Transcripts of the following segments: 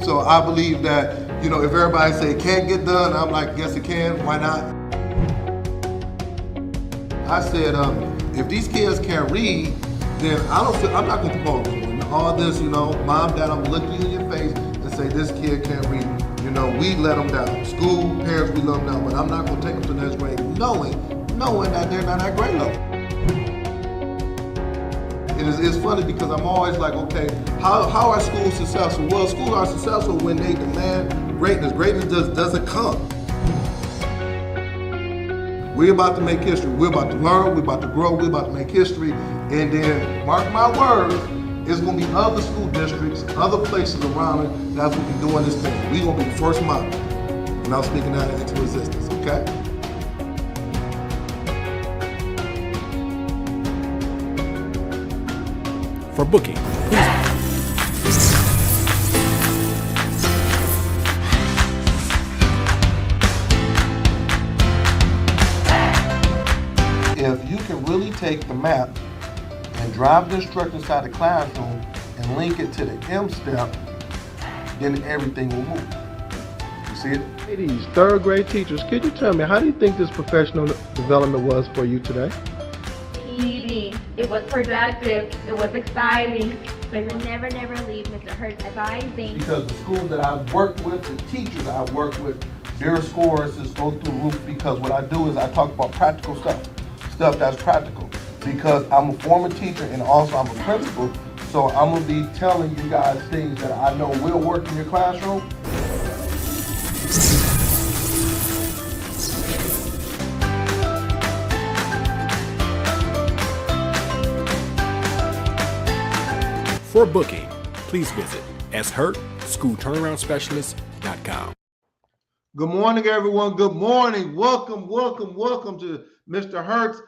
So I believe that, if everybody say it can't get done, I'm like, yes it can, why not? I said, if these kids can't read, then I'm not gonna promote them. All this, mom, dad, I'm gonna look you in your face and say this kid can't read. We let them down. School, parents, we let them down, but I'm not gonna take them to the next grade knowing that they're not at grade level. It's funny because I'm always like, okay, how are schools successful? Well, schools are successful when they demand greatness. Greatness doesn't come. We're about to make history. We're about to learn. We're about to grow. We're about to make history. And then, mark my words, it's going to be other school districts, other places around it that's going to be doing this thing. We're going to be the first model. And I'm speaking that into existence, okay? For booking, if you can really take the map and drive the instructor inside the classroom and link it to the M step, then everything will move. You see it? Ladies, third grade teachers, could you tell me, how do you think this professional development was for you today? Easy. It was productive. It was exciting. But we'll never leave Mr. Hurt's advising. Because the schools that I've worked with, the teachers I've worked with, their scores just go through the roof because what I do is I talk about practical stuff that's practical. Because I'm a former teacher and also I'm a principal, so I'm gonna be telling you guys things that I know will work in your classroom. for booking, please visit shurtschoolturnaroundspecialist.com. Good morning, everyone. Good morning. Welcome to Mr. Hurt's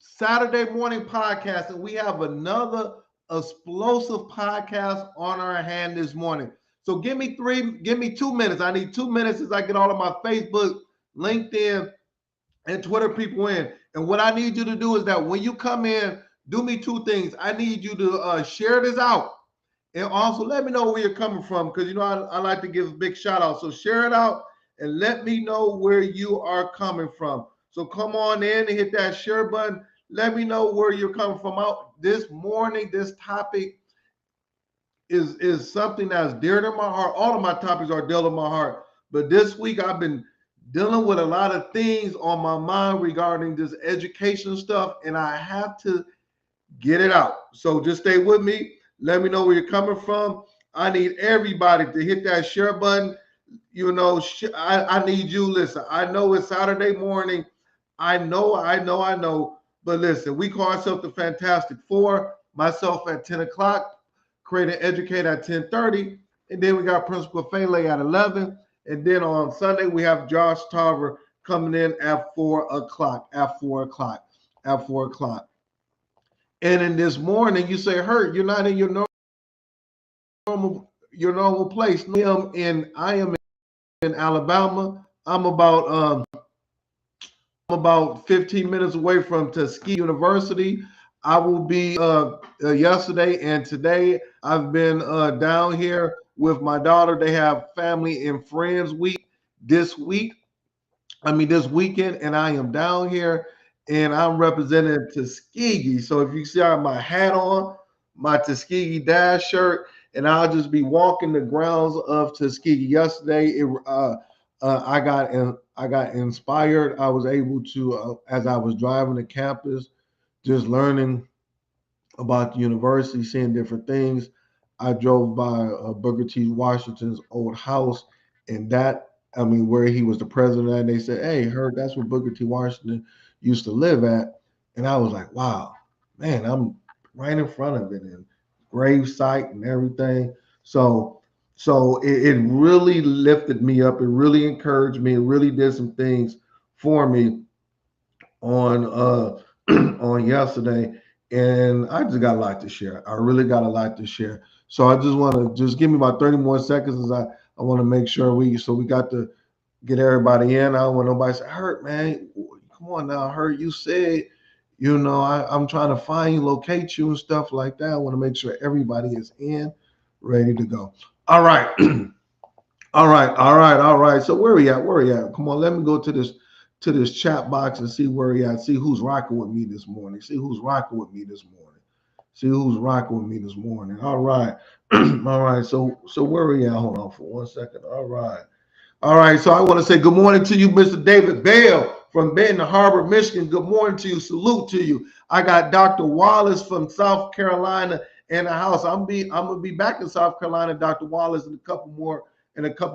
Saturday morning podcast. And we have another explosive podcast on our hand this morning. So give me 2 minutes. I need 2 minutes as I get all of my Facebook, LinkedIn, and Twitter people in. And what I need you to do is that when you come in, do me two things. I need you to share this out. And also let me know where you're coming from, because I like to give a big shout out. So share it out and let me know where you are coming from. So come on in and hit that share button. Let me know where you're coming from. Out this morning, this topic is something that's dear to my heart. All of my topics are dear to my heart. But this week I've been dealing with a lot of things on my mind regarding this education stuff, and I have to get it out. So just stay with me. Let me know where you're coming from. I need everybody to hit that share button. I need you. Listen, I know it's Saturday morning. I know. But listen, we call ourselves the Fantastic Four. Myself at 10 o'clock, Create and Educate at 10:30. And then we got Principal Fele at 11. And then on Sunday, we have Josh Tarver coming in at 4 o'clock. And in this morning, you say, Hurt, you're not in your normal place. I am in Alabama. I'm about 15 minutes away from Tuskegee University. I will be yesterday and today. I've been down here with my daughter. They have family and friends week this weekend, and I am down here and I'm representing Tuskegee. So if you see I have my hat on, my Tuskegee Dash shirt, and I'll just be walking the grounds of Tuskegee. Yesterday, I got inspired. I was able to, as I was driving to campus, just learning about the university, seeing different things. I drove by Booker T. Washington's old house, and where he was the president, and they said, "Hey, Hurt, that's where Booker T. Washington used to live at." And I was like, "Wow, man, I'm right in front of it, and grave site and everything." So it really lifted me up. It really encouraged me. It really did some things for me on on yesterday. And I just got a lot to share. I really got a lot to share. So I just want to give me about 30 more seconds as I want to make sure we got to get everybody in. I don't want nobody to say, Hurt, man, come on now, Hurt, you said, I'm trying to find you, locate you and stuff like that. I want to make sure everybody is in, ready to go. All right. All right. So where we at? Where we at? Come on, let me go to this chat box and see where we at. See who's rocking with me this morning. See who's rocking with me this morning. See who's rocking with me this morning. All right. All right. So where we at? Hold on for 1 second. All right. All right. So I want to say good morning to you, Mr. David Bell from Benton Harbor, Michigan. Good morning to you. Salute to you. I got Dr. Wallace from South Carolina in the house. I'm gonna be back in South Carolina, Dr. Wallace, in a couple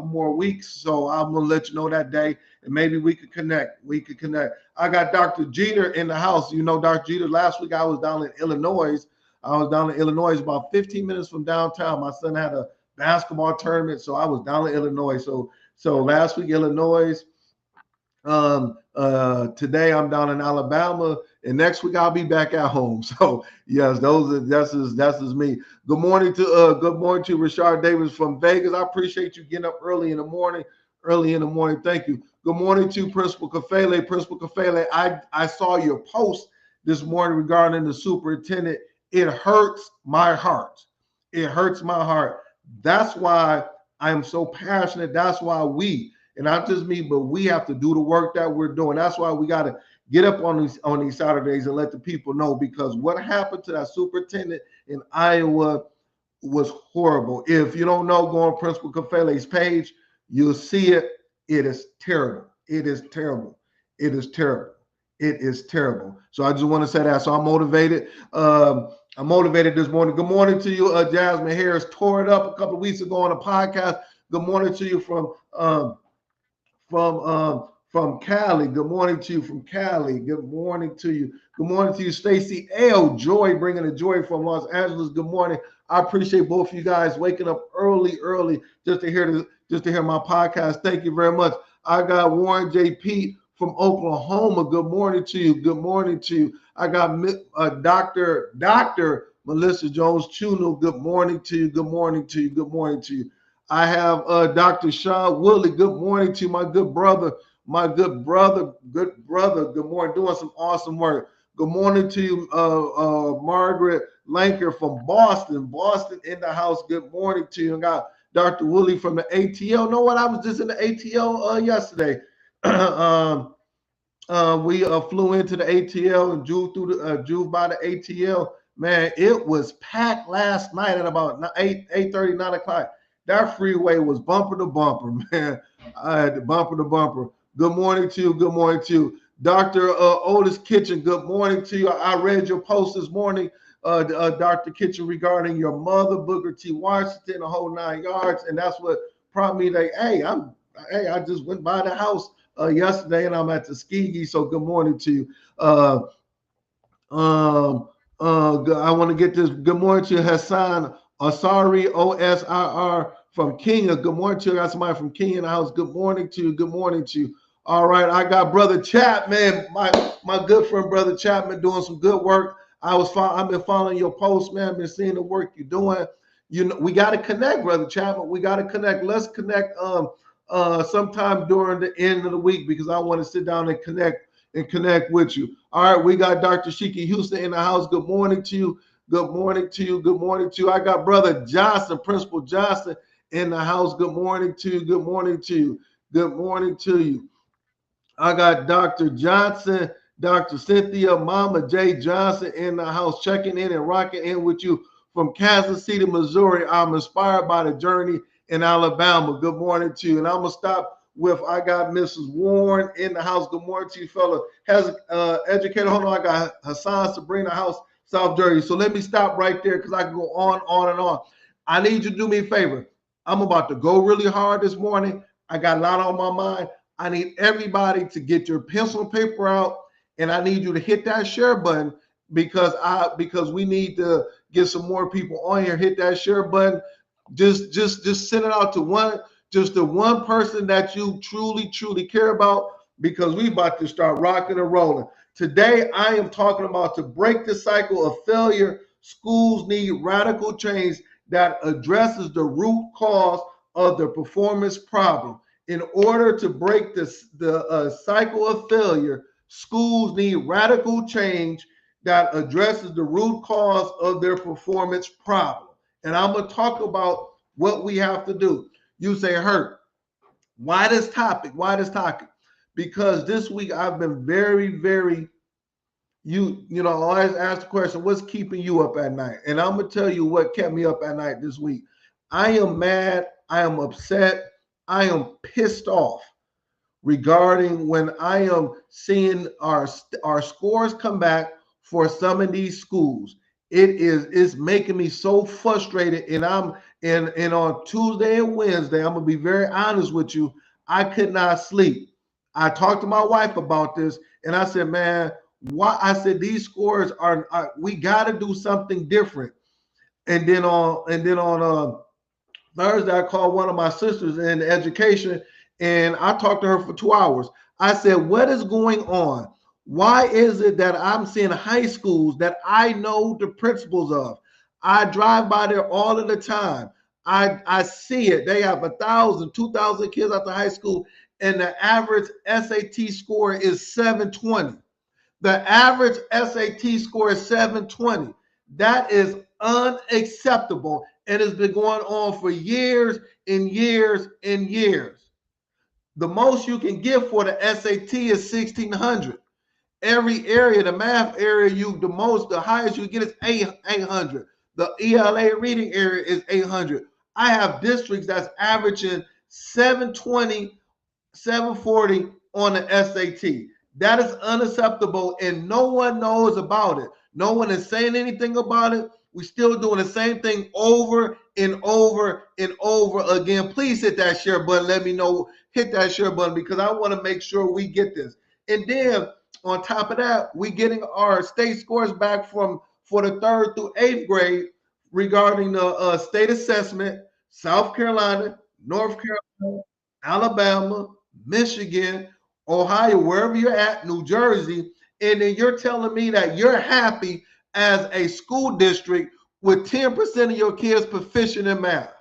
more weeks. So I'm gonna let you know that day, and maybe we could connect. We could connect. I got Dr. Jeter in the house. You know, Dr. Jeter. Last week I was down in Illinois. I was down in Illinois, about 15 minutes from downtown. My son had a basketball tournament, so I was down in Illinois. So last week Illinois. Today I'm down in Alabama, and next week I'll be back at home. So yes, that's me. Good morning to Rashard Davis from Vegas. I appreciate you getting up early in the morning. Thank you. Good morning to Principal Kafele. Principal Kafele, I saw your post this morning regarding the superintendent. It hurts my heart. It hurts my heart. That's why I am so passionate. That's why and not just me, but we have to do the work that we're doing. That's why we got to get up on these Saturdays and let the people know, because what happened to that superintendent in Iowa was horrible. If you don't know, go on Principal Kafele's page. You'll see it. It is terrible. It is terrible. It is terrible. It is terrible. So I just want to say that. So I'm motivated. I'm motivated this morning. Good morning to you, Jasmine Harris. Tore it up a couple of weeks ago on a podcast. Good morning to you from Cali. Good morning to you from Cali. Good morning to you. Good morning to you, Stacy L. Joy, bringing the joy from Los Angeles. Good morning. I appreciate both of you guys waking up early, just to hear my podcast. Thank you very much. I got Warren J. Pete from Oklahoma. Good morning to you. Good morning to you. I got Dr. Melissa Jones Chuno. Good morning to you. Good morning to you. Good morning to you. I have Dr. Sean Woodley. Good morning to you, my good brother. Good morning. Doing some awesome work. Good morning to you, Margaret Lanker from Boston. Boston in the house. Good morning to you. I got Dr. Woodley from the ATL. Know what? I was just in the ATL yesterday. We flew into the ATL and drove by the ATL. Man, it was packed last night at about 8:30, 9 o'clock. That freeway was bumper to bumper, man. I had to bumper to bumper. Good morning to you. Good morning to you. Dr. Otis Kitchen, good morning to you. I read your post this morning, Dr. Kitchen, regarding your mother, Booker T. Washington, the whole 9 yards. And that's what prompted me like, I just went by the house yesterday and I'm at Tuskegee. So good morning to you. I want to get this. Good morning to you, Hassan Osari, OSIR from Kenya. Good morning to you. I got somebody from Kenya in the house. Good morning to you. Good morning to you. All right, I got Brother Chapman, my good friend Brother Chapman, doing some good work. I've been following your posts, man. I've been seeing the work you're doing. You know, we got to connect, Brother Chapman. We got to connect. Let's connect sometime during the end of the week, because I want to sit down and connect with you. All right, we got Dr. Shiki Houston in the house. Good morning to you. Good morning to you. Good morning to you. I got Brother Johnson, Principal Johnson in the house. Good morning to you. Good morning to you. Good morning to you. I got Dr. Johnson, Dr. Cynthia, Mama J. Johnson in the house, checking in and rocking in with you from Kansas City, Missouri. I'm inspired by the journey in Alabama. Good morning to you. And I'm going to stop with, I got Mrs. Warren in the house. Good morning to you, fella. Has educator, hold on, I got Hassan Sabrina House, South Jersey. So let me stop right there, because I can go on and on. I need you to do me a favor. I'm about to go really hard this morning. I got a lot on my mind. I need everybody to get your pencil and paper out, and I need you to hit that share button, because we need to get some more people on here. Hit that share button. Just send it out to the one person that you truly care about, because we about to start rocking and rolling. Today, I am talking about, to break the cycle of failure, schools need radical change that addresses the root cause of the performance problem. In order to break the cycle of failure, schools need radical change that addresses the root cause of their performance problem. And I'm going to talk about What we have to do. You say, Hurt, why this topic? Why this topic? Because this week I've been very, very, you know, I always ask the question, what's keeping you up at night? And I'm gonna tell you what kept me up at night this week. I am mad, I am upset, I am pissed off regarding when I am seeing our scores come back for some of these schools. It's making me so frustrated, and and on Tuesday and Wednesday, I'm gonna be very honest with you. I could not sleep. I talked to my wife about this, and I said, "Man, why?" I said, "These scores are we got to do something different." And then on Thursday, I called one of my sisters in education, and I talked to her for 2 hours. I said, "What is going on? Why is it that I'm seeing high schools that I know the principals of? I drive by there all of the time. I see it. They have 1,000, 2,000 kids at the high school, and the average SAT score is 720. The average SAT score is 720. That is unacceptable. And it's been going on for years and years and years. The most you can get for the SAT is 1,600. Every area, the math area, the highest you get is 800. The ELA reading area is 800. I have districts that's averaging 720, 740 on the SAT. That is unacceptable, and no one knows about it. No one is saying anything about it. We're still doing the same thing over and over and over again. Please hit that share button. Let me know. Hit that share button because I want to make sure we get this. And then on top of that, we getting our state scores back for the 3rd through 8th grade regarding the state assessment. South Carolina, North Carolina, Alabama, Michigan, Ohio, wherever you're at, New Jersey, and then you're telling me that you're happy as a school district with 10% of your kids proficient in math.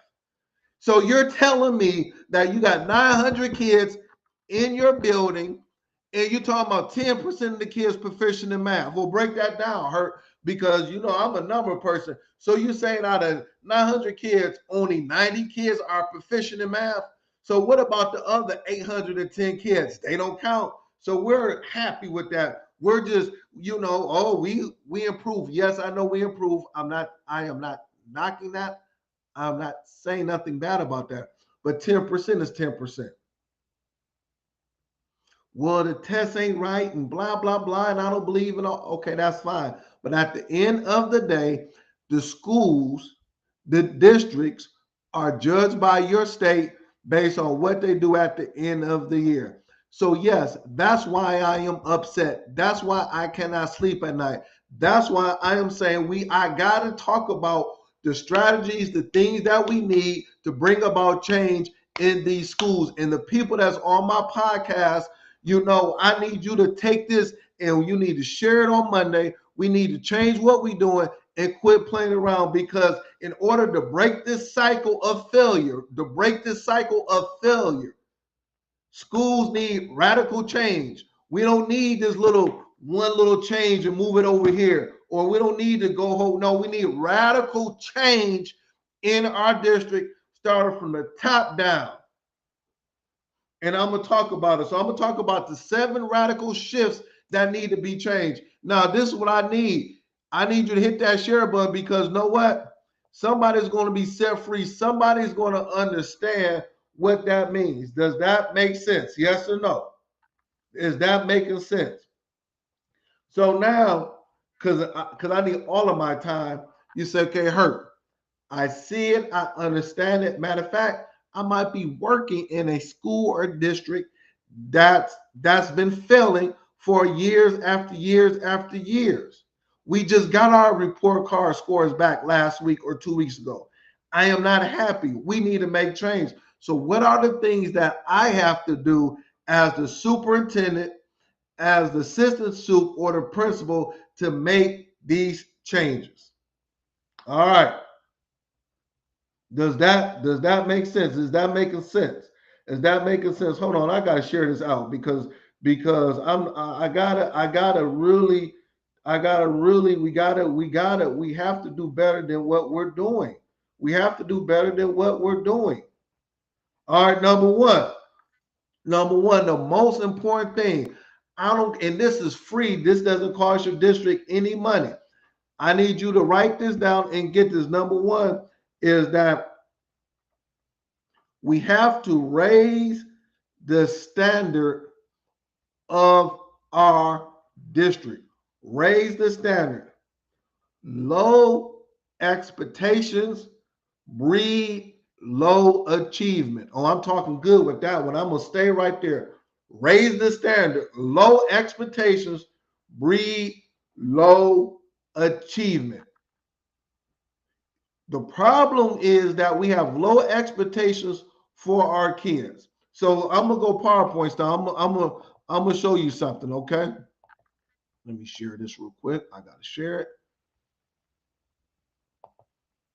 So you're telling me that you got 900 kids in your building and you're talking about 10% of the kids proficient in math. We'll break that down, Hurt, because you know I'm a number person. So you're saying out of 900 kids, only 90 kids are proficient in math? So what about the other 810 kids? They don't count. So we're happy with that. We're just, oh, we improve. Yes, I know we improve. I am not knocking that. I'm not saying nothing bad about that. But 10% is 10%. Well, the test ain't right and blah, blah, blah, and I don't believe in all. Okay, that's fine. But at the end of the day, the schools, the districts are judged by your state based on what they do at the end of the year. So yes, that's why I am upset. That's why I cannot sleep at night. That's why I am saying I got to talk about the strategies, the things that we need to bring about change in these schools. And the people that's on my podcast, I need you to take this and you need to share it on Monday. We need to change what we're doing and quit playing around, because in order to break this cycle of failure, schools need radical change. We don't need this one little change and move it over here, or we don't need to go home. No, we need radical change in our district, starting from the top down. And I'm going to talk about it. So I'm going to talk about the 7 radical shifts that need to be changed. Now, this is what I need. I need you to hit that share button, because know what? Somebody's going to be set free. Somebody's going to understand what that means. Does that make sense? Yes or no? Is that making sense? So now, because I need all of my time, you say, okay, Hurt, I see it. I understand it. Matter of fact, I might be working in a school or district that's been failing for years after years after years. We just got our report card scores back last week or 2 weeks ago. I am not happy. We need to make change. So what are the things that I have to do as the superintendent, as the assistant sup, or the principal to make these changes? All right. Does that make sense? Is that making sense? Is that making sense? Hold on, I gotta share this out because we have to do better than what we're doing. We have to do better than what we're doing. All right, number one, the most important thing. And this is free. This doesn't cost your district any money. I need you to write this down and get this. Number one is that we have to raise the standard of our district. Raise the standard. Low expectations breed low achievement. Oh, I'm talking good with that one. I'm going to stay right there. Raise the standard. Low expectations breed low achievement. The problem is that we have low expectations for our kids. So I'm gonna go PowerPoint style. I'm gonna show you something, okay? Let me share this real quick. I gotta share it.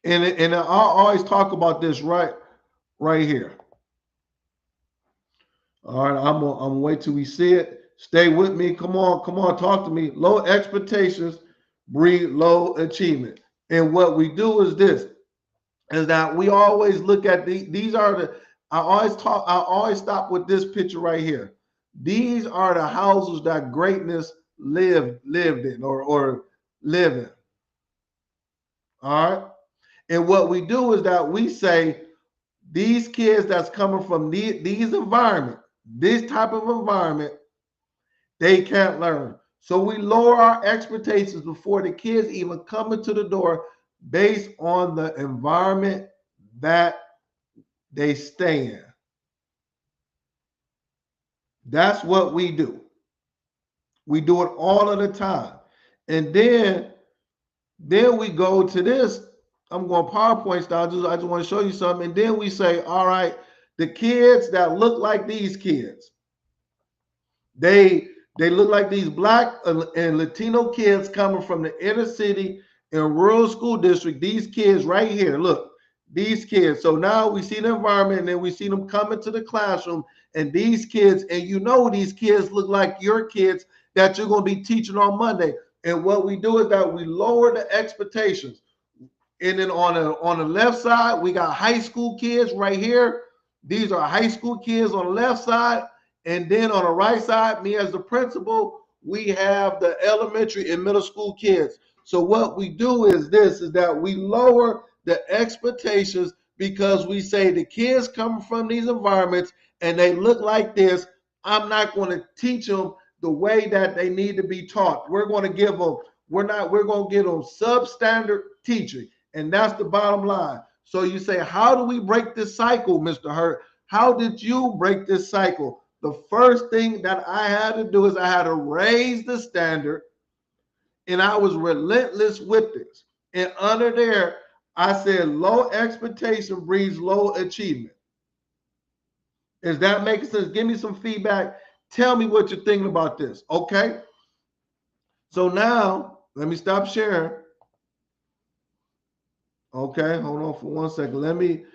And I always talk about this right here. All right, I'm gonna wait till we see it. Stay with me. Come on, talk to me. Low expectations breed low achievement. And what we do is this, is that we always look at these are the, I always stop with this picture right here. These are the houses that greatness lived in or live in. All right. And what we do is that we say these kids that's coming from these environment, this type of environment, they can't learn. So we lower our expectations before the kids even come into the door based on the environment that they stay in. That's what we do. We do it all of the time. And then we go to this. I'm going PowerPoint style. I just want to show you something. And then we say, all right, the kids that look like these kids, they look like these Black and Latino kids coming from the inner city and rural school district. These kids right here, look, these kids. So now we see the environment, and then we see them come into the classroom, and these kids, and you know these kids look like your kids that you're going to be teaching on Monday. And what we do is that we lower the expectations. And then on the left side, we got high school kids right here. These are high school kids on the left side. And then on the right side, me as the principal, we have the elementary and middle school kids. So what we do is this, is that we lower the expectations because we say the kids come from these environments and they look like this. I'm not going to teach them the way that they need to be taught. We're going to give them, we're going to give them substandard teaching. And that's the bottom line. So you say, how do we break this cycle, Mr. Hurt? How did you break this cycle? The first thing that I had to do is I had to raise the standard, and I was relentless with this. And under there, I said low expectation breeds low achievement. Is that making sense? Give me some feedback. Tell me what you're thinking about this, okay? So now, let me stop sharing. Okay, hold on for 1 second. Let me.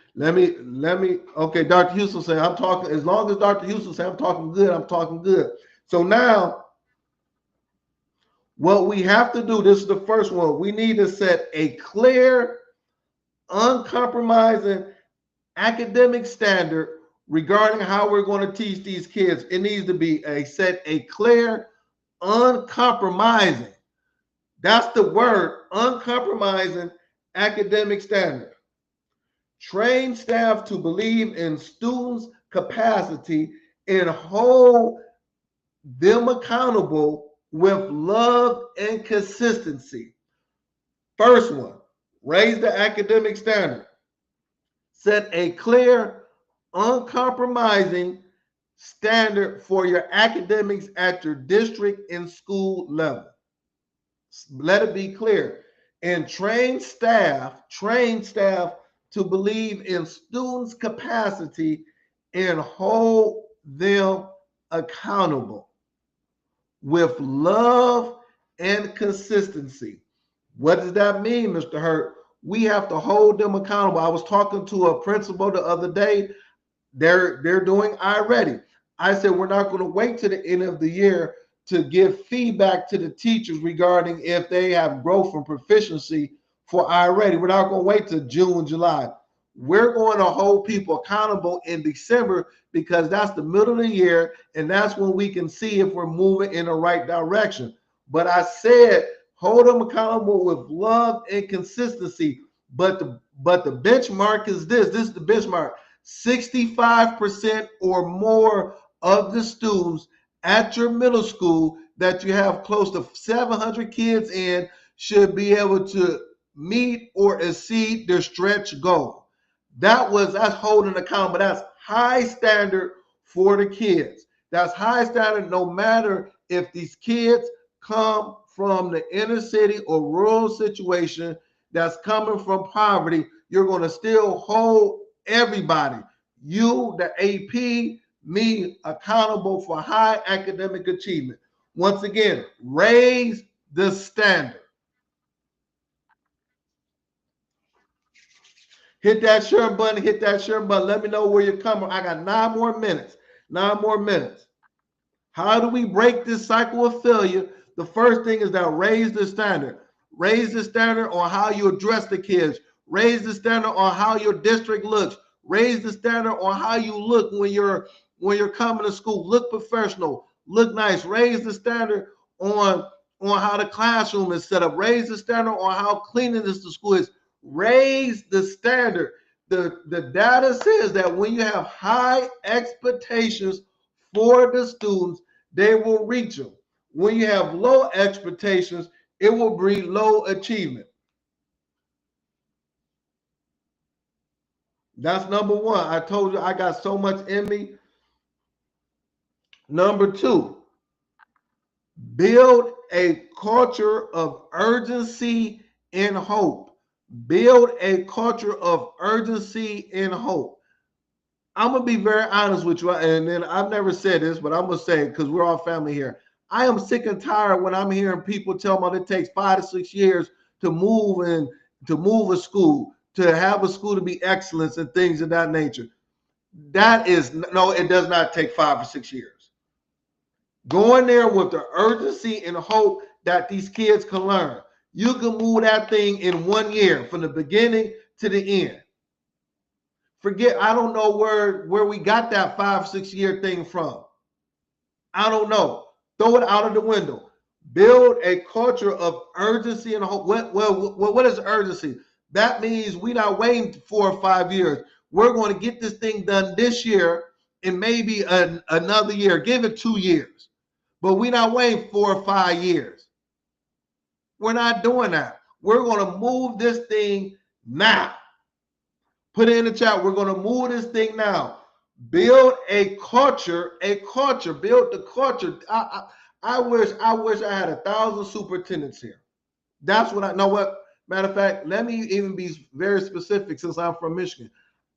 Okay, Dr. Houston said, I'm talking, as long as Dr. Houston said I'm talking good, I'm talking good. So now, what we have to do, this is the first one, we need to set a clear, uncompromising academic standard regarding how we're going to teach these kids. It needs to be a clear, uncompromising. That's the word, uncompromising academic standard. Train staff to believe in students' capacity and hold them accountable with love and consistency. First one, raise the academic standard. Set a clear, uncompromising standard for your academics at your district and school level. Let it be clear. And train staff to believe in students' capacity and hold them accountable with love and consistency. What does that mean, Mr. Hurt? We have to hold them accountable. I was talking to a principal the other day. They're doing iReady. I said, we're not going to wait to the end of the year to give feedback to the teachers regarding if they have growth and proficiency for already. We're not going to wait till June, July. We're going to hold people accountable in December because that's the middle of the year, and that's when we can see if we're moving in the right direction. But I said hold them accountable with love and consistency. But the benchmark is this. This is the benchmark. 65% or more of the students at your middle school that you have close to 700 kids in should be able to meet or exceed their stretch goal. That's holding accountable. That's high standard for the kids. That's high standard no matter if these kids come from the inner city or rural situation that's coming from poverty. You're going to still hold everybody, you, the AP, me, accountable for high academic achievement. Once again, raise the standard. Hit that share button, hit that share button. Let me know where you're coming. I got 9 more minutes. 9 more minutes. How do we break this cycle of failure? The first thing is that raise the standard. Raise the standard on how you address the kids. Raise the standard on how your district looks. Raise the standard on how you look when you're coming to school. Look professional. Look nice. Raise the standard on how the classroom is set up. Raise the standard on how cleanliness the school is. Raise the standard. The data says that when you have high expectations for the students, they will reach them. When you have low expectations, it will breed low achievement. That's number one. I told you I got so much in me. Number 2, build a culture of urgency and hope. Build a culture of urgency and hope. I'm going to be very honest with you, and then I've never said this, but I'm going to say it because we're all family here. I am sick and tired when I'm hearing people tell me it takes 5 to 6 years to move a school, to have a school to be excellence and things of that nature. That is, no, it does not take 5 or 6 years. Go in there with the urgency and hope that these kids can learn. You can move that thing in 1 year from the beginning to the end. Forget, I don't know where we got that 5, 6 year thing from. I don't know. Throw it out of the window. Build a culture of urgency and hope. What is urgency? That means we're not waiting 4 or 5 years. We're going to get this thing done this year and maybe another year. Give it 2 years. But we're not waiting 4 or 5 years. We're not doing that. We're going to move this thing now. Put it in the chat. We're going to move this thing now. Build a culture, build the culture. I wish I had 1,000 superintendents here. That's what I know. What matter of fact, let me even be very specific since I'm from Michigan.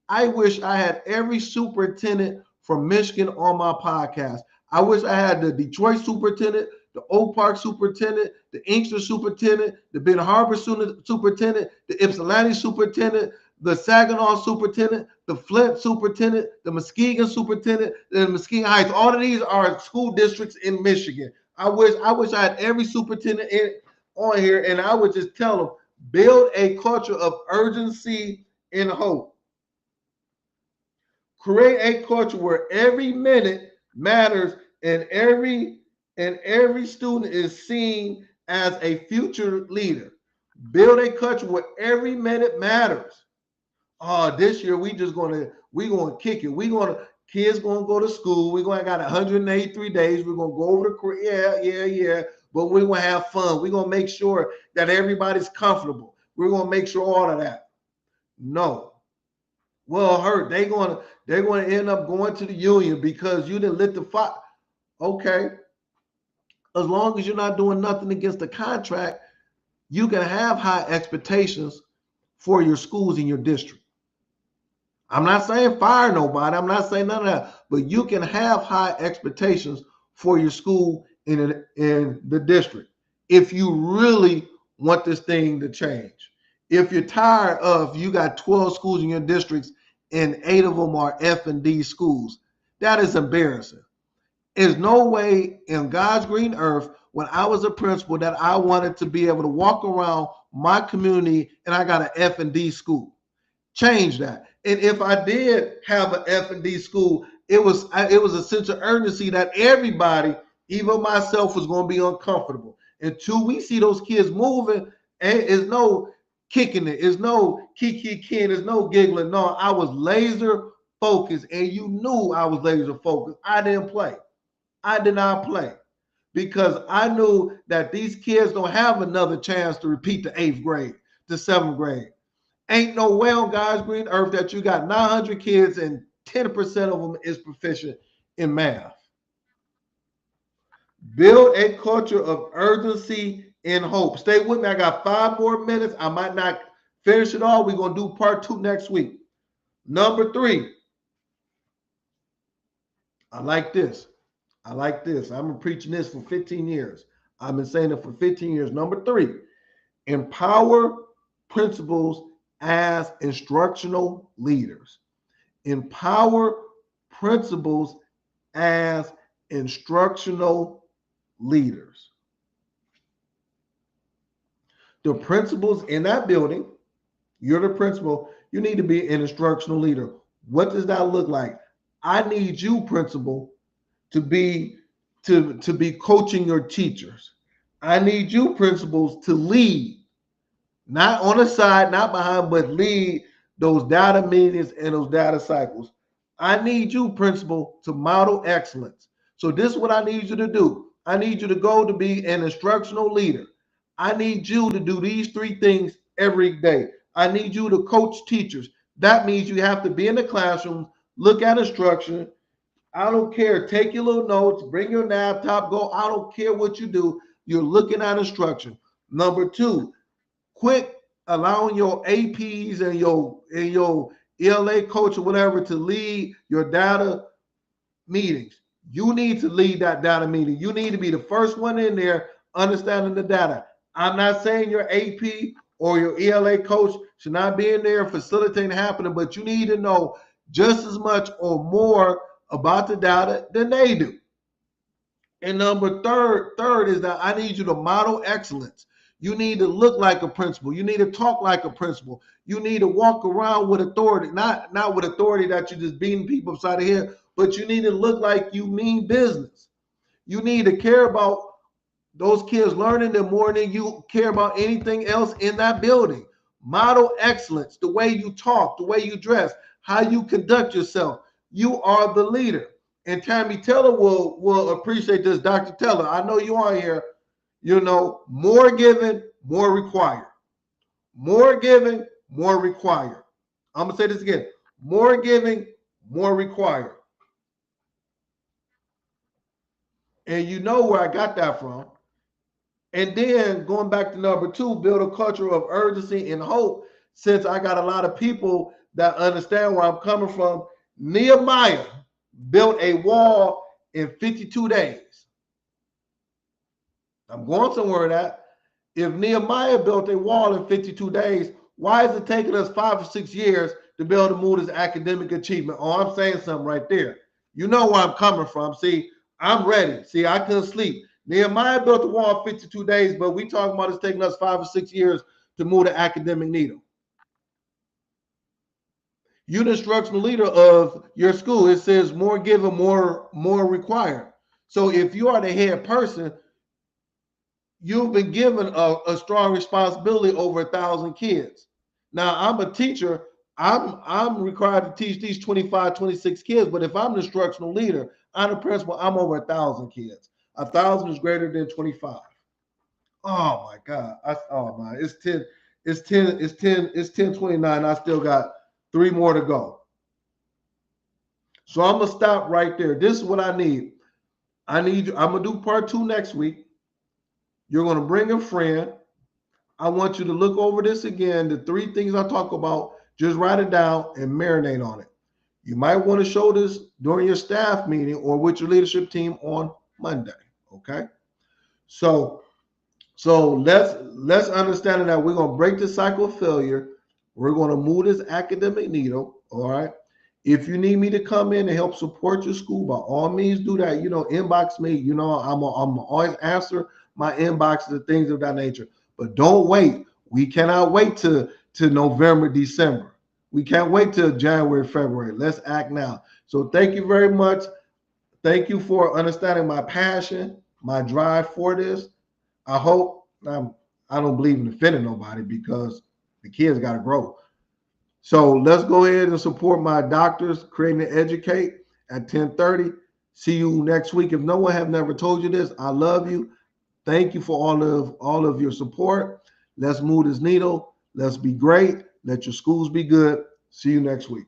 I wish I had every superintendent from Michigan on my podcast. I wish I had the Detroit superintendent, the Oak Park superintendent, the Inkster superintendent, the Ben Harbor superintendent, the Ypsilanti superintendent, the Saginaw superintendent, the Flint superintendent, the Muskegon superintendent, the Muskegon Heights. All of these are school districts in Michigan. I wish I had every superintendent on here, and I would just tell them, build a culture of urgency and hope. Create a culture where every minute matters and every student is seen as a future leader. Build a culture where every minute matters. This year we're gonna kick it. Kids gonna go to school. We're gonna got 183 days. We're gonna go over the yeah. But we're gonna have fun. We're gonna make sure that everybody's comfortable. We're gonna make sure all of that. No. Well, they're gonna end up going to the union because you didn't lit the fire. Okay. As long as you're not doing nothing against the contract, you can have high expectations for your schools in your district. I'm not saying fire nobody. I'm not saying none of that. But you can have high expectations for your school in the district if you really want this thing to change. If you're tired of you got 12 schools in your districts and 8 of them are F&D schools, that is embarrassing. There's no way in God's green earth when I was a principal that I wanted to be able to walk around my community and I got an F&D school. Change that. And if I did have an F&D school, it was a sense of urgency that everybody, even myself, was going to be uncomfortable. Until we see those kids moving, and it's no kicking it, it's no kicking, it's no giggling. No, I was laser focused, and you knew I was laser focused. I didn't play. I did not play because I knew that these kids don't have another chance to repeat the 8th grade, the 7th grade. Ain't no way on God's green earth that you got 900 kids and 10% of them is proficient in math. Build a culture of urgency and hope. Stay with me. I got 5 more minutes. I might not finish it all. We're going to do part 2 next week. Number 3. I like this. I've been preaching this for 15 years. I've been saying it for 15 years. Number 3, empower principals as instructional leaders. Empower principals as instructional leaders. The principals in that building, you're the principal, you need to be an instructional leader. What does that look like? I need you, principal, to be coaching your teachers. I need you, principals, to lead. Not on the side, not behind, but lead those data meetings and those data cycles. I need you, principal, to model excellence. So this is what I need you to do. I need you to go to be an instructional leader. I need you to do these 3 things every day. I need you to coach teachers. That means you have to be in the classroom, look at instruction. I don't care. Take your little notes, bring your laptop, go. I don't care what you do. You're looking at instruction. Number 2, quit allowing your APs and your ELA coach or whatever to lead your data meetings. You need to lead that data meeting. You need to be the first one in there understanding the data. I'm not saying your AP or your ELA coach should not be in there facilitating happening, but you need to know just as much or more about the data than they do. And number third is that I need you to model excellence. You need to look like a principal. You need to talk like a principal. You need to walk around with authority, not with authority that you're just beating people upside the head, but you need to look like you mean business. You need to care about those kids learning them more than you care about anything else in that building. Model excellence, the way you talk, the way you dress, how you conduct yourself. You are the leader. And Tammy Taylor will appreciate this, Dr. Taylor. I know you are here. You know, more given, more required. More giving, more required. I'm going to say this again. More giving, more required. And you know where I got that from. And then going back to number 2, build a culture of urgency and hope. Since I got a lot of people that understand where I'm coming from, Nehemiah built a wall in 52 days. I'm going somewhere with that. If Nehemiah built a wall in 52 days, why is it taking us 5 or 6 years to be able to move this academic achievement? Oh, I'm saying something right there. You know where I'm coming from. See, I'm ready. See, I couldn't sleep. Nehemiah built the wall in 52 days, but we talking about it's taking us 5 or 6 years to move the academic needle. You're the instructional leader of your school. It says more given, more required. So if you are the head person, you've been given a strong responsibility over 1,000 kids. Now, I'm a teacher. I'm required to teach these 25, 26 kids, but if I'm an instructional leader, I'm the principal, I'm over 1,000 kids. 1,000 is greater than 25. Oh my God. It's 10:29. I still got 3 more to go. So I'm gonna stop right there. This is what I need. I'm gonna do part 2 next week. You're gonna bring a friend. I want you to look over this again. The 3 things I talk about, just write it down and marinate on it. You might want to show this during your staff meeting or with your leadership team on Monday. Okay. So let's understand that we're gonna break the cycle of failure. We're gonna move this academic needle. All right. If you need me to come in and help support your school, by all means do that. You know, inbox me. You know, I'm always answer my inboxes and things of that nature. But don't wait. We cannot wait to November, December. We can't wait till January, February. Let's act now. So thank you very much. Thank you for understanding my passion, my drive for this. I hope I don't believe in offending nobody because the kids got to grow. So let's go ahead and support my doctors, Create and Educate at 10:30. See you next week. If no one have never told you this, I love you. Thank you for all of your support. Let's move this needle. Let's be great. Let your schools be good. See you next week.